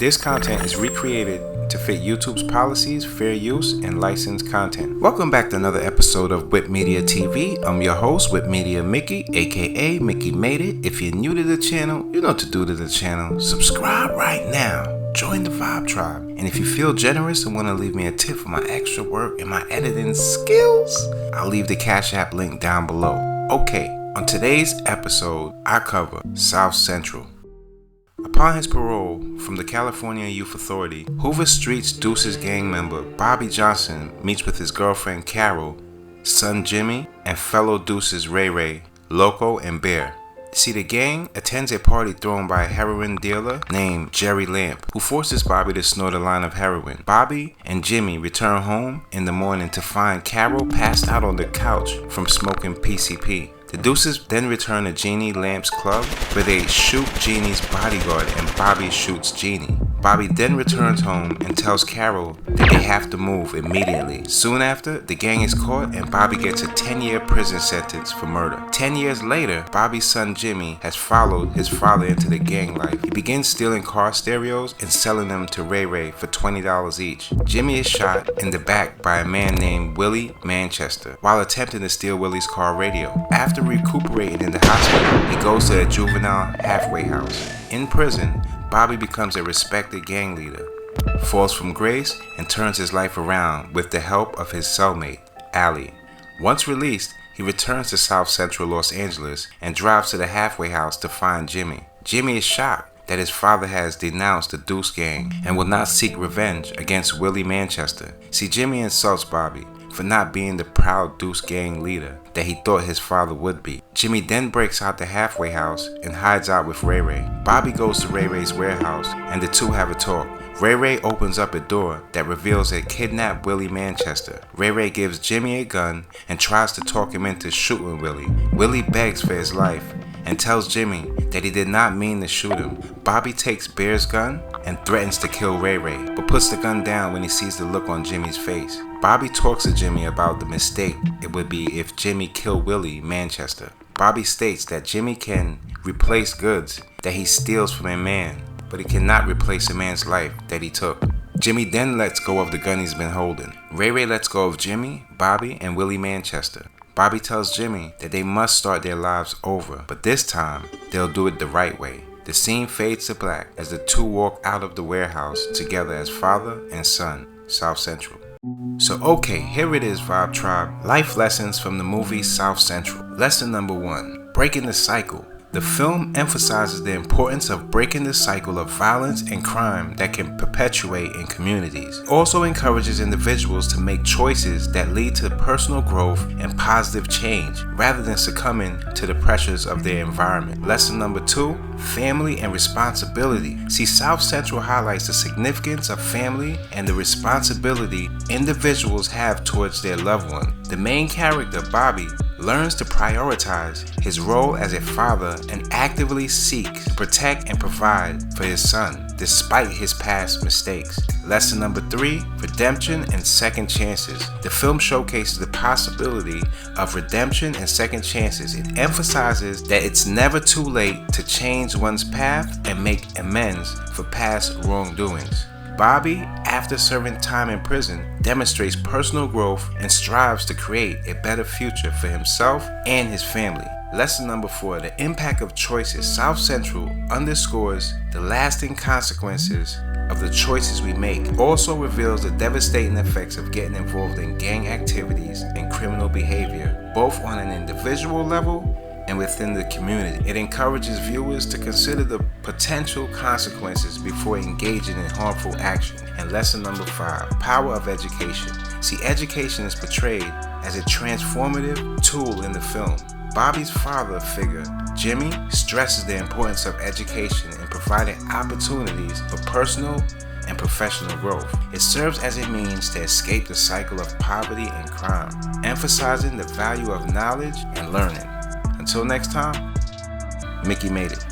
This content is recreated to fit YouTube's policies, fair use, and licensed content. Welcome back to another episode of Whip Media TV. I'm your host, Whip Media Mickey, aka Mickey Made It. If you're new to the channel, you know what to do to the channel. Subscribe right now. Join the Vibe Tribe. And if you feel generous and want to leave me a tip for my extra work and my editing skills, I'll leave the Cash App link down below. Okay, on today's episode, I cover South Central. Upon his parole from the California Youth Authority, Hoover Street's Deuces gang member Bobby Johnson meets with his girlfriend Carol, son Jimmy, and fellow Deuces Ray Ray, Loco, and Bear. See, the gang attends a party thrown by a heroin dealer named Jerry Lamp, who forces Bobby to snort a line of heroin. Bobby and Jimmy return home in the morning to find Carol passed out on the couch from smoking PCP. The Deuces then return to Jeannie Lamp's club, where they shoot Jeannie's bodyguard and Bobby shoots Jeannie. Bobby then returns home and tells Carol that they have to move immediately. Soon after, the gang is caught and Bobby gets a 10-year prison sentence for murder. 10 years later, Bobby's son Jimmy has followed his father into the gang life. He begins stealing car stereos and selling them to Ray Ray for $20 each. Jimmy is shot in the back by a man named Willie Manchester while attempting to steal Willie's car radio. After recuperating in the hospital, he goes to a juvenile halfway house. In prison, Bobby becomes a respected gang leader, falls from grace, and turns his life around with the help of his cellmate, Allie. Once released, he returns to South Central Los Angeles and drives to the halfway house to find Jimmy. Jimmy is shocked that his father has denounced the Deuce gang and will not seek revenge against Willie Manchester. See, Jimmy insults Bobby for not being the proud Deuce gang leader that he thought his father would be. Jimmy then breaks out the halfway house and hides out with Ray Ray. Bobby goes to Ray Ray's warehouse and the two have a talk. Ray Ray opens up a door that reveals a kidnapped Willie Manchester. Ray Ray gives Jimmy a gun and tries to talk him into shooting Willie. Willie begs for his life and tells Jimmy that he did not mean to shoot him. Bobby takes Bear's gun and threatens to kill Ray Ray, but puts the gun down when he sees the look on Jimmy's face. Bobby talks to Jimmy about the mistake it would be if Jimmy killed Willie Manchester. Bobby states that Jimmy can replace goods that he steals from a man, but he cannot replace a man's life that he took. Jimmy then lets go of the gun he's been holding. Ray Ray lets go of Jimmy, Bobby, and Willie Manchester. Bobby tells Jimmy that they must start their lives over, but this time, they'll do it the right way. The scene fades to black as the two walk out of the warehouse together as father and son, South Central. So okay, here it is, Vibe Tribe. Life lessons from the movie South Central. Lesson number 1, breaking the cycle. The film emphasizes the importance of breaking the cycle of violence and crime that can perpetuate in communities. It also encourages individuals to make choices that lead to personal growth and positive change, rather than succumbing to the pressures of their environment. Lesson number 2, family and responsibility. See, South Central highlights the significance of family and the responsibility individuals have towards their loved one. The main character, Bobby, learns to prioritize his role as a father and actively seeks to protect and provide for his son, despite his past mistakes. Lesson number 3, redemption and second chances. The film showcases the possibility of redemption and second chances. It emphasizes that it's never too late to change one's path and make amends for past wrongdoings. Bobby, after serving time in prison, demonstrates personal growth and strives to create a better future for himself and his family. Lesson number 4, the impact of choices. South Central underscores the lasting consequences of the choices we make. It also reveals the devastating effects of getting involved in gang activities and criminal behavior, both on an individual level and within the community. It encourages viewers to consider the potential consequences before engaging in harmful action. And lesson number 5, power of education. See, education is portrayed as a transformative tool in the film. Bobby's father figure, Jimmy, stresses the importance of education in providing opportunities for personal and professional growth. It serves as a means to escape the cycle of poverty and crime, emphasizing the value of knowledge and learning. Until next time, Mickey made it.